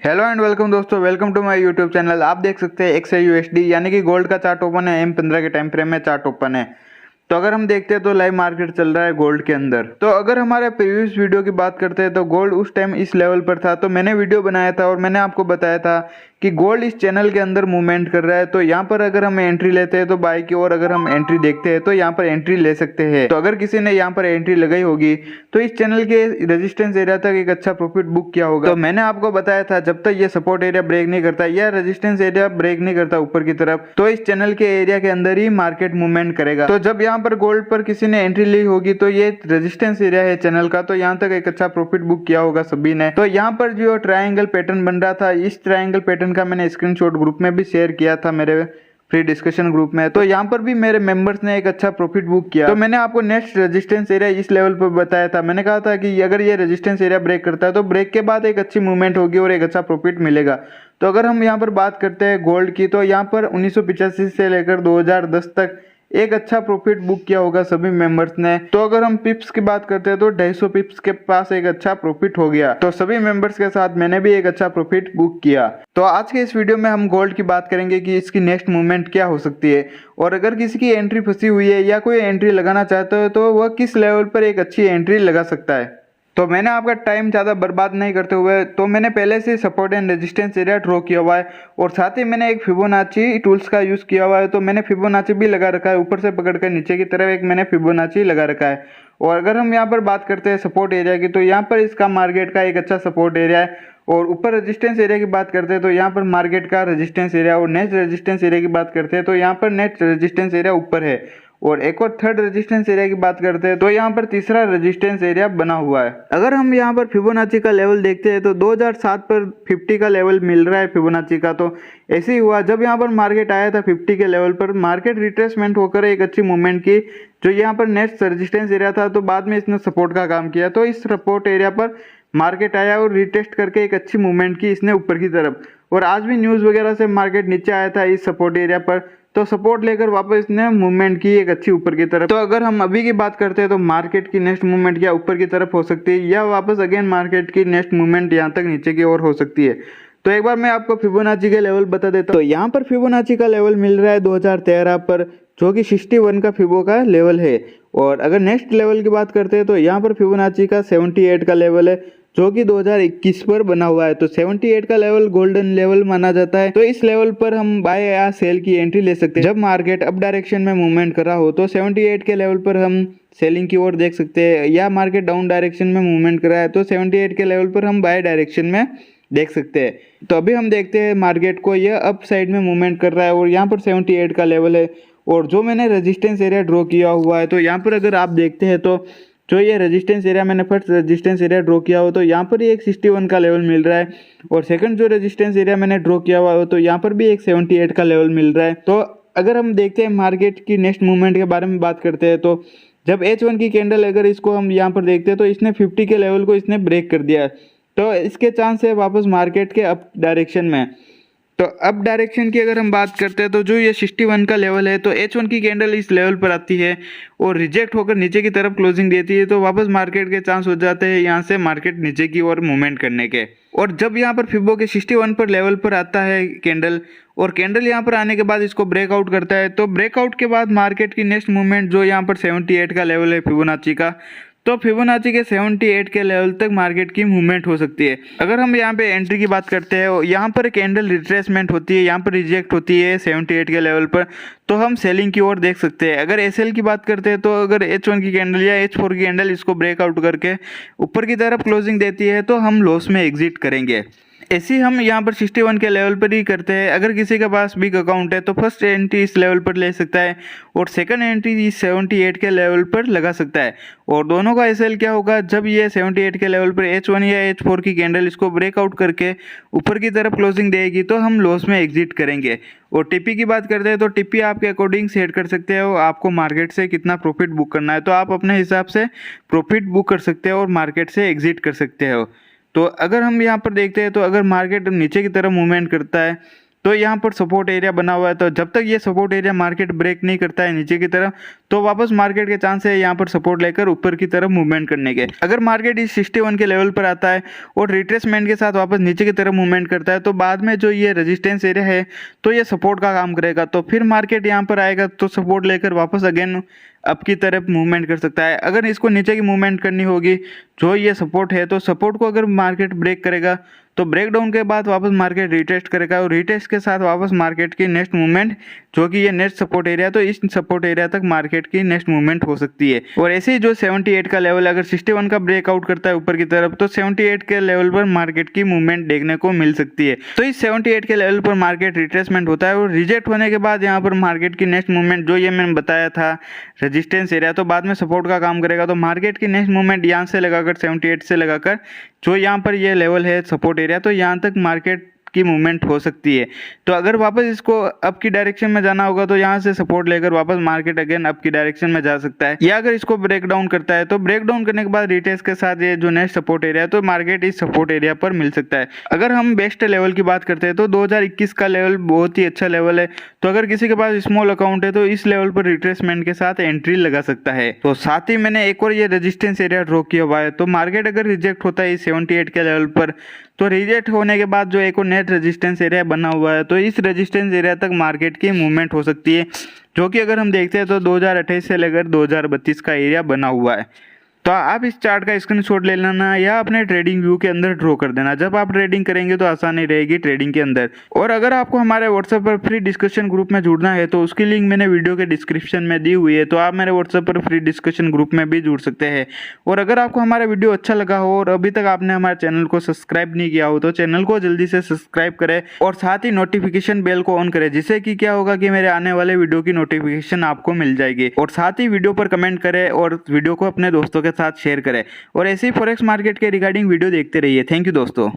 Hello and welcome दोस्तों, welcome to my YouTube channel. आप देख सकते हैं XAUSD यानी कि गोल्ड का चार्ट ओपन है। M15 के टाइम फ्रेम में चार्ट ओपन है। तो अगर हम देखते हैं तो लाइव मार्केट चल रहा है गोल्ड के अंदर। तो अगर हमारे प्रीवियस वीडियो की बात करते हैं तो गोल्ड उस टाइम इस लेवल पर था। तो मैंने वीडियो बनाया था और मैंने आपको बताया था कि गोल्ड इस चैनल के अंदर मूवमेंट कर रहा है। तो यहाँ पर अगर हम एंट्री लेते हैं तो बाय की ओर अगर हम एंट्री देखते हैं तो यहाँ पर एंट्री ले सकते हैं। तो अगर किसी ने यहाँ पर एंट्री लगाई होगी तो इस चैनल के रेजिस्टेंस एरिया तक एक अच्छा प्रॉफिट बुक किया होगा। तो मैंने आपको बताया था जब तक ये सपोर्ट एरिया ब्रेक नहीं करता या रेजिस्टेंस एरिया ब्रेक नहीं करता ऊपर की तरफ, तो इस चैनल के एरिया के अंदर ही मार्केट मूवमेंट करेगा। तो जब यहाँ पर गोल्ड पर किसी ने एंट्री ली होगी तो ये रेजिस्टेंस एरिया है चैनल का, तो यहाँ तक एक अच्छा प्रॉफिट बुक किया होगा सभी ने। तो यहाँ पर जो ट्रायंगल पैटर्न बन रहा था, इस ट्रायंगल पैटर्न का मैंने स्क्रीनशॉट ग्रुप में भी शेयर किया था मेरे फ्री डिस्कशन ग्रुप में। तो यहाँ पर भी मेरे मेंबर्स ने एक अच्छा प्रॉफिट बुक किया। तो मैंने आपको नेक्स्ट रेजिस्टेंस एरिया इस लेवल पर बताया था। मैंने कहा था कि अगर ये रेजिस्टेंस एरिया ब्रेक करता है तो ब्रेक के बाद एक अच्छी मूवमेंट होगी और एक अच्छा प्रॉफिट मिलेगा। तो अगर हम यहाँ पर बात करते हैं गोल्ड की, तो यहाँ पर 1985 से लेकर 2010 तक एक अच्छा प्रॉफिट बुक किया होगा सभी मेंबर्स ने। तो अगर हम पिप्स की बात करते हैं तो 250 पिप्स के पास एक अच्छा प्रॉफिट हो गया। तो सभी मेंबर्स के साथ मैंने भी एक अच्छा प्रॉफिट बुक किया। तो आज के इस वीडियो में हम गोल्ड की बात करेंगे कि इसकी नेक्स्ट मूवमेंट क्या हो सकती है, और अगर किसी की एंट्री फंसी हुई है या कोई एंट्री लगाना चाहता है तो वह किस लेवल पर एक अच्छी एंट्री लगा सकता है। तो मैंने आपका टाइम ज़्यादा बर्बाद नहीं करते हुए तो मैंने पहले से support and resistance area draw किया हुआ है और साथ ही मैंने एक फिबोनाची टूल्स का यूज़ किया हुआ है। तो मैंने फिबोनाची भी लगा रखा है, ऊपर से पकड़कर नीचे की तरफ एक मैंने फिबोनाची लगा रखा है। और अगर हम यहाँ पर बात करते हैं सपोर्ट एरिया की, तो यहाँ पर इसका मार्केट का एक अच्छा सपोर्ट एरिया है। और ऊपर रेजिस्टेंस एरिया की बात करते हैं तो यहाँ पर मार्केट का रेजिस्टेंस एरिया, और नेक्स्ट रेजिस्टेंस एरिया की बात करते हैं तो यहाँ पर नेक्स्ट रेजिस्टेंस एरिया ऊपर है। और एक और थर्ड रेजिस्टेंस एरिया की बात करते हैं तो यहाँ पर तीसरा रेजिस्टेंस एरिया बना हुआ है। अगर हम यहाँ पर फिबोनाची का लेवल देखते हैं तो 2007 पर 50 का लेवल मिल रहा है फिबोनाची का। तो ऐसे ही हुआ जब यहाँ पर मार्केट आया था 50 के लेवल पर, मार्केट रिट्रेसमेंट होकर एक अच्छी मूवमेंट की जो यहाँ पर नेक्स्ट रेजिस्टेंस एरिया था। तो बाद में इसने सपोर्ट का काम किया, तो इस सपोर्ट एरिया पर मार्केट आया और रिटेस्ट करके एक अच्छी मूवमेंट की इसने ऊपर की तरफ। और आज भी न्यूज़ वगैरह से मार्केट नीचे आया था इस सपोर्ट एरिया पर, तो सपोर्ट लेकर वापस इसने मूवमेंट की एक अच्छी ऊपर की तरफ। तो अगर हम अभी की बात करते हैं तो मार्केट की नेक्स्ट मूवमेंट या ऊपर की तरफ हो सकती है या वापस अगेन मार्केट की नेक्स्ट मूवमेंट यहाँ तक नीचे की ओर हो सकती है। तो एक बार मैं आपको फिबोनाची के लेवल बता देता हूँ। तो यहाँ पर फिबोनाची का लेवल मिल रहा है 2013 पर, जो कि 61 का फिबो का लेवल है। और अगर नेक्स्ट लेवल की बात करते हैं तो यहाँ पर फिबोनाची का 78 का लेवल है, जो कि 2021 पर बना हुआ है। तो 78 का लेवल गोल्डन लेवल माना जाता है। तो इस लेवल पर हम बाय या सेल की एंट्री ले सकते हैं जब मार्केट अप डायरेक्शन में मूवमेंट कर रहा हो। तो 78 के लेवल पर हम सेलिंग की ओर देख सकते हैं, या मार्केट डाउन डायरेक्शन में मूवमेंट कर रहा है तो 78 के लेवल पर हम बाय डायरेक्शन में देख सकते हैं। तो अभी हम देखते हैं मार्केट को यह अप साइड में मूवमेंट कर रहा है और यहाँ पर 78 का लेवल है। और जो मैंने रेजिस्टेंस एरिया ड्रॉ किया हुआ है, तो यहाँ पर अगर आप देखते हैं तो जो ये रेजिस्टेंस एरिया मैंने फर्स्ट रेजिस्टेंस एरिया ड्रॉ किया हो तो यहाँ पर ही एक 61 का लेवल मिल रहा है। और सेकंड जो रेजिस्टेंस एरिया मैंने ड्रॉ किया हुआ हो तो यहाँ पर भी एक 78 का लेवल मिल रहा है। तो अगर हम देखते हैं मार्केट की नेक्स्ट मूवमेंट के बारे में बात करते हैं, तो जब H1 की कैंडल अगर इसको हम यहाँ पर देखते हैं तो इसने 50 के लेवल को इसने ब्रेक कर दिया है। तो इसके चांस है वापस मार्केट के अप डायरेक्शन में। तो अप डायरेक्शन की अगर हम बात करते हैं तो जो ये 61 का लेवल है, तो H1 की कैंडल इस लेवल पर आती है और रिजेक्ट होकर नीचे की तरफ क्लोजिंग देती है, तो वापस मार्केट के चांस हो जाते हैं यहाँ से मार्केट नीचे की ओर मूवमेंट करने के। और जब यहाँ पर फिबो के 61 पर लेवल पर आता है कैंडल, और कैंडल यहाँ पर आने के बाद इसको ब्रेकआउट करता है, तो ब्रेकआउट के बाद मार्केट की नेक्स्ट मूवमेंट जो यहाँ पर 78 का लेवल है फिबोनाची का, तो फिबोनाची के 78 के लेवल तक मार्केट की मूवमेंट हो सकती है। अगर हम यहाँ पे एंट्री की बात करते हैं, यहाँ पर कैंडल रिट्रेसमेंट होती है, यहाँ पर रिजेक्ट होती है 78 के लेवल पर, तो हम सेलिंग की ओर देख सकते हैं। अगर एसएल की बात करते हैं तो अगर H1 की कैंडल या H4 की कैंडल इसको ब्रेकआउट करके ऊपर की तरफ क्लोजिंग देती है तो हम लॉस में एग्जिट करेंगे। ऐसे हम यहाँ पर 61 के लेवल पर ही करते हैं। अगर किसी के पास बिग अकाउंट है तो फर्स्ट एंट्री इस लेवल पर ले सकता है और सेकंड एंट्री 78 के लेवल पर लगा सकता है। और दोनों का एसएल क्या होगा, जब ये 78 के लेवल पर H1 या H4 की कैंडल इसको ब्रेकआउट करके ऊपर की तरफ क्लोजिंग देगी तो हम लॉस में एग्जिट करेंगे। और टीपी की बात करते हैं तो टीपी आपके अकॉर्डिंग सेट कर सकते हो, आपको मार्केट से कितना प्रॉफिट बुक करना है तो आप अपने हिसाब से प्रॉफिट बुक कर सकते हो और मार्केट से एग्जिट कर सकते हो। तो अगर हम यहाँ पर देखते हैं तो अगर मार्केट नीचे की तरफ मूवमेंट करता है तो यहाँ पर सपोर्ट एरिया बना हुआ है, तो जब तक ये सपोर्ट एरिया मार्केट ब्रेक नहीं करता है नीचे की तरफ, तो वापस मार्केट के चांस है यहाँ पर सपोर्ट लेकर ऊपर की तरफ मूवमेंट करने के। अगर मार्केट इस 61 के लेवल पर आता है और रिट्रेसमेंट के साथ वापस नीचे की तरफ मूवमेंट करता है, तो बाद में जो ये रेजिस्टेंस एरिया है तो ये सपोर्ट का काम करेगा। तो फिर मार्केट यहाँ पर आएगा तो सपोर्ट लेकर वापस अगेन अप की तरफ मूवमेंट कर सकता है। अगर इसको नीचे की मूवमेंट करनी होगी, जो ये सपोर्ट है, तो सपोर्ट को अगर मार्केट ब्रेक करेगा तो ब्रेक डाउन के बाद वापस मार्केट रिटेस्ट करेगा और रिटेस्ट के साथ वापस मार्केट की नेक्स्ट मूवमेंट, जो कि ये नेक्स्ट सपोर्ट एरिया, तो इस सपोर्ट एरिया तक मार्केट की नेक्स्ट मूवमेंट हो सकती है। और ऐसे ही जो 78 का लेवल, अगर 61 का ब्रेकआउट करता है ऊपर की तरफ, तो 78 के लेवल पर मार्केट की मूवमेंट देखने को मिल सकती है। तो इस 78 के लेवल पर मार्केट रिट्रेसमेंट होता है और रिजेक्ट होने के बाद यहाँ पर मार्केट की नेक्स्ट मूवमेंट, जो ये मैंने बताया था रेजिस्टेंस एरिया, तो बाद में सपोर्ट का काम करेगा। तो मार्केट की नेक्स्ट मूवमेंट यहाँ से लगाकर 78 से लगाकर जो यहाँ पर ये लेवल है सपोर्ट एरिया, तो यहाँ तक मार्केट की मूवमेंट हो सकती है। तो अगर वापस इसको अप की डायरेक्शन में जाना होगा तो यहाँ से सपोर्ट लेकर वापस मार्केट अगेन अप की डायरेक्शन में जा सकता है। या अगर इसको ब्रेक डाउन करता है तो ब्रेक डाउन करने के बाद रिटेस्ट के साथ ये जो नेक्स्ट सपोर्ट एरिया है, तो मार्केट इस सपोर्ट एरिया पर मिल सकता है। अगर हम बेस्ट लेवल की बात करते हैं तो 2021 का लेवल बहुत ही अच्छा लेवल है। तो अगर किसी के पास स्मॉल अकाउंट है तो इस लेवल पर रिट्रेसमेंट के साथ एंट्री लगा सकता है। तो साथ ही मैंने एक और ये रेजिस्टेंस एरिया ड्रॉ किया हुआ है। तो मार्केट अगर रिजेक्ट होता है 78 के लेवल पर, तो रिजेक्ट होने के बाद जो एक और नेट रेजिस्टेंस एरिया बना हुआ है, तो इस रेजिस्टेंस एरिया तक मार्केट की मूवमेंट हो सकती है, जो कि अगर हम देखते हैं तो 2028 से लेकर 2032 का एरिया बना हुआ है। तो आप इस चार्ट का स्क्रीनशॉट ले लेना या अपने ट्रेडिंग व्यू के अंदर ड्रॉ कर देना। जब आप ट्रेडिंग करेंगे तो आसानी रहेगी ट्रेडिंग के अंदर। और अगर आपको हमारे व्हाट्सएप पर फ्री डिस्कशन ग्रुप में जुड़ना है तो उसकी लिंक मैंने वीडियो के डिस्क्रिप्शन में दी हुई है, तो आप मेरे व्हाट्सएप पर फ्री डिस्कशन ग्रुप में भी जुड़ सकते हैं। और अगर आपको हमारा वीडियो अच्छा लगा हो और अभी तक आपने हमारे चैनल को सब्सक्राइब नहीं किया हो तो चैनल को जल्दी से सब्सक्राइब करें और साथ ही नोटिफिकेशन बेल को ऑन करें, जिससे कि क्या होगा कि मेरे आने वाले वीडियो की नोटिफिकेशन आपको मिल जाएगी। और साथ ही वीडियो पर कमेंट करें और वीडियो को अपने दोस्तों के साथ शेयर करें। और ऐसे ही फॉरेक्स मार्केट के रिगार्डिंग वीडियो देखते रहिए। थैंक यू दोस्तों।